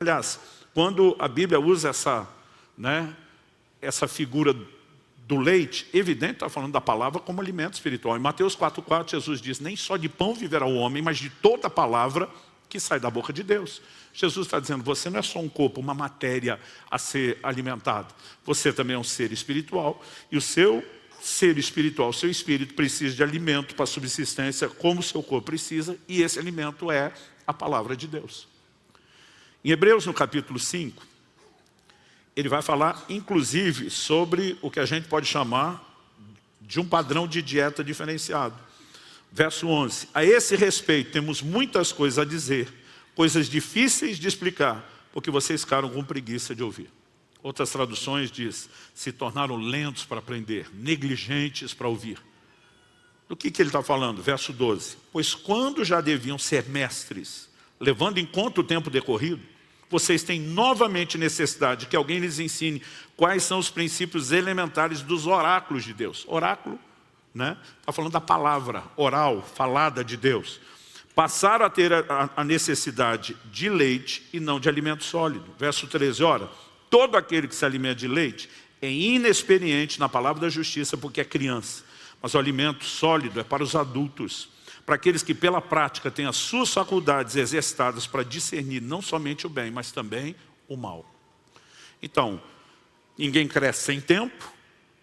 Aliás, quando a Bíblia usa essa figura do leite, evidente, está falando da palavra como alimento espiritual. Em Mateus 4,4, Jesus diz, nem só de pão viverá o homem, mas de toda a palavra que sai da boca de Deus. Jesus está dizendo, você não é só um corpo, uma matéria a ser alimentada. Você também é um ser espiritual. E o seu ser espiritual, o seu espírito precisa de alimento para subsistência, como o seu corpo precisa. E esse alimento é a palavra de Deus. Em Hebreus, no capítulo 5, ele vai falar, inclusive, sobre o que a gente pode chamar de um padrão de dieta diferenciado. Verso 11. A esse respeito, temos muitas coisas a dizer, coisas difíceis de explicar, porque vocês ficaram com preguiça de ouvir. Outras traduções diz, se tornaram lentos para aprender, negligentes para ouvir. Do que ele está falando? Verso 12. Pois quando já deviam ser mestres, levando em conta o tempo decorrido, vocês têm novamente necessidade que alguém lhes ensine quais são os princípios elementares dos oráculos de Deus. Oráculo, né? Está falando da palavra oral, falada de Deus. Passaram a ter a necessidade de leite e não de alimento sólido. Verso 13, ora, todo aquele que se alimenta de leite é inexperiente na palavra da justiça porque é criança. Mas o alimento sólido é para os adultos, para aqueles que pela prática têm as suas faculdades exercitadas para discernir não somente o bem, mas também o mal. Então, ninguém cresce sem tempo,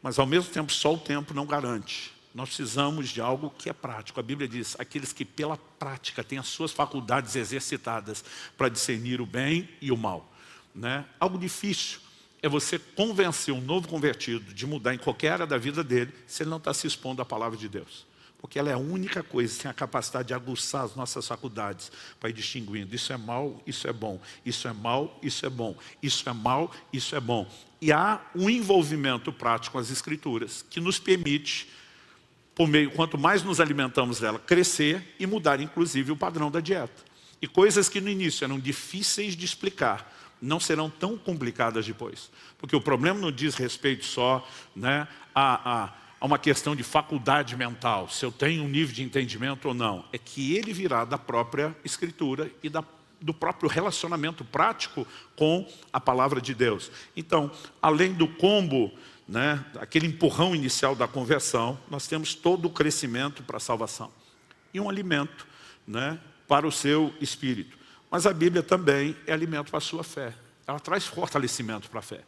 mas ao mesmo tempo só o tempo não garante. Nós precisamos de algo que é prático. A Bíblia diz, aqueles que pela prática têm as suas faculdades exercitadas para discernir o bem e o mal. Né? Algo difícil é você convencer um novo convertido de mudar em qualquer área da vida dele, se ele não está se expondo à palavra de Deus. Porque ela é a única coisa que tem a capacidade de aguçar as nossas faculdades para ir distinguindo. Isso é mal, isso é bom. Isso é mal, isso é bom. Isso é mal, isso é bom. E há um envolvimento prático com as Escrituras que nos permite, por meio, quanto mais nos alimentamos dela, crescer e mudar, inclusive, o padrão da dieta. E coisas que no início eram difíceis de explicar, não serão tão complicadas depois. Porque o problema não diz respeito só, né, a uma questão de faculdade mental, se eu tenho um nível de entendimento ou não. É que ele virá da própria Escritura e do próprio relacionamento prático com a palavra de Deus. Então, além do combo, né, aquele empurrão inicial da conversão, nós temos todo o crescimento para a salvação. E um alimento, né, para o seu espírito. Mas a Bíblia também é alimento para a sua fé. Ela traz fortalecimento para a fé.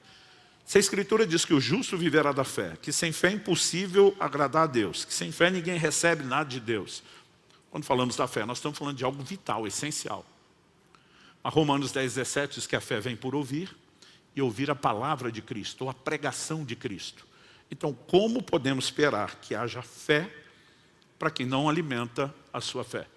Se a Escritura diz que o justo viverá da fé, que sem fé é impossível agradar a Deus, que sem fé ninguém recebe nada de Deus. Quando falamos da fé, nós estamos falando de algo vital, essencial. A Romanos 10,17 diz que a fé vem por ouvir, e ouvir a palavra de Cristo, ou a pregação de Cristo. Então, como podemos esperar que haja fé para quem não alimenta a sua fé?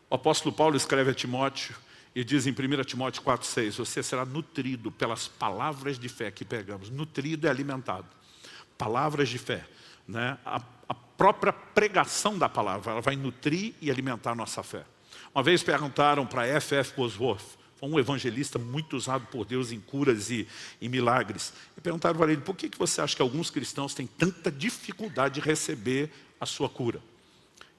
O apóstolo Paulo escreve a Timóteo, e diz em 1 Timóteo 4,6, você será nutrido pelas palavras de fé que pegamos. Nutrido é alimentado. Palavras de fé. Né? A própria pregação da palavra, ela vai nutrir e alimentar a nossa fé. Uma vez perguntaram para F.F. Bosworth, foi um evangelista muito usado por Deus em curas e milagres. E perguntaram para ele, por que você acha que alguns cristãos têm tanta dificuldade de receber a sua cura?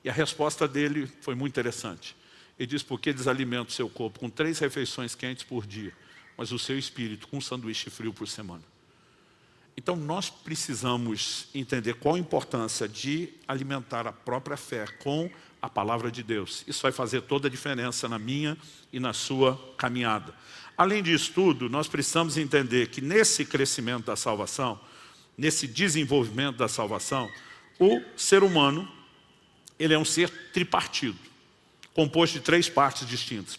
E a resposta dele foi muito interessante. Ele diz, porque eles alimentam o seu corpo com 3 refeições quentes por dia, mas o seu espírito com um sanduíche frio por semana. Então nós precisamos entender qual a importância de alimentar a própria fé com a palavra de Deus. Isso vai fazer toda a diferença na minha e na sua caminhada. Além disso tudo, nós precisamos entender que nesse crescimento da salvação, nesse desenvolvimento da salvação, o ser humano, ele é um ser tripartido, composto de 3 partes distintas.